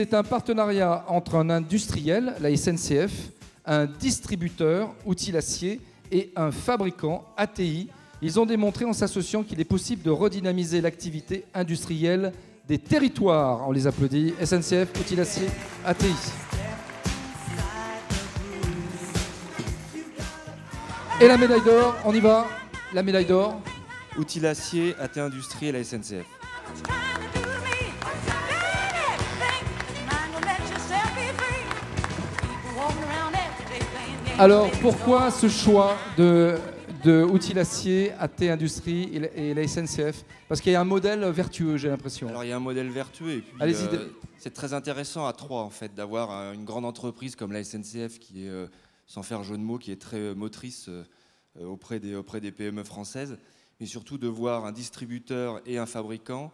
c'est un partenariat entre un industriel, la SNCF, un distributeur, Outils Lacier, et un fabricant, ATI. Ils ont démontré en s'associant qu'il est possible de redynamiser l'activité industrielle des territoires. On les applaudit. SNCF, Outils Lacier, ATI. Et la médaille d'or, on y va. La médaille d'or. Outils Lacier, AT Industrie et la SNCF. Alors, pourquoi ce choix de Outils Lacier, AT Industrie et la SNCF? Parce qu'il y a un modèle vertueux, j'ai l'impression. Alors, il y a un modèle vertueux et puis c'est très intéressant à Troyes, en fait, d'avoir une grande entreprise comme la SNCF qui est, sans faire jeu de mots, qui est très motrice auprès des PME françaises, mais surtout de voir un distributeur et un fabricant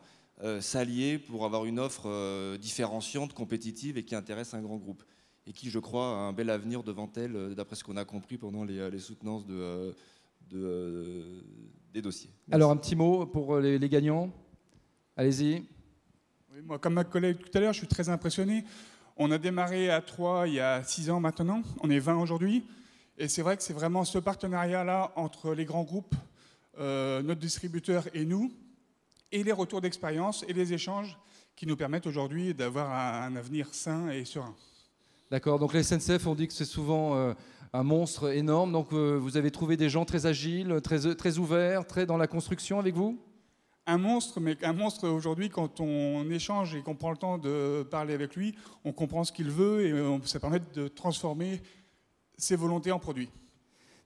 s'allier pour avoir une offre différenciante, compétitive et qui intéresse un grand groupe. Et qui, je crois, a un bel avenir devant elle, d'après ce qu'on a compris pendant les soutenances des dossiers. Merci. Alors, un petit mot pour les gagnants. Allez-y. Oui, moi, comme ma collègue tout à l'heure, je suis très impressionné. On a démarré à Troyes il y a 6 ans maintenant. On est 20 aujourd'hui. Et c'est vrai que c'est vraiment ce partenariat-là entre les grands groupes, notre distributeur et nous, et les retours d'expérience et les échanges qui nous permettent aujourd'hui d'avoir un avenir sain et serein. D'accord, donc la SNCF, on dit que c'est souvent un monstre énorme. Donc vous avez trouvé des gens très agiles, très ouverts, très dans la construction avec vous? Un monstre, mais un monstre aujourd'hui, quand on échange et qu'on prend le temps de parler avec lui, on comprend ce qu'il veut et ça permet de transformer ses volontés en produits.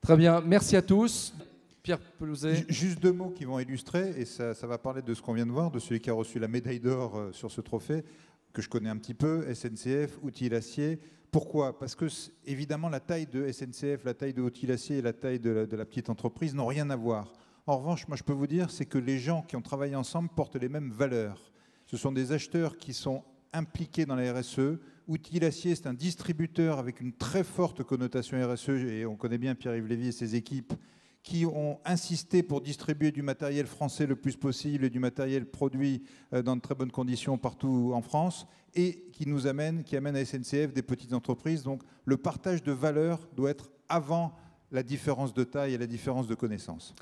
Très bien, merci à tous. Pierre Pelouzet. Juste 2 mots qui vont illustrer, et ça va parler de ce qu'on vient de voir, de celui qui a reçu la médaille d'or sur ce trophée, que je connais un petit peu, SNCF, Outils Lacier. Pourquoi? Parce que, évidemment, la taille de SNCF, la taille de Outils Lacier et la taille de la petite entreprise n'ont rien à voir. En revanche, moi, je peux vous dire, c'est que les gens qui ont travaillé ensemble portent les mêmes valeurs. Ce sont des acheteurs qui sont impliqués dans la RSE. Outils Lacier, c'est un distributeur avec une très forte connotation RSE, et on connaît bien Pierre-Yves Lévy et ses équipes, qui ont insisté pour distribuer du matériel français le plus possible et du matériel produit dans de très bonnes conditions partout en France, et qui amène à SNCF des petites entreprises. Donc le partage de valeurs doit être avant la différence de taille et la différence de connaissances.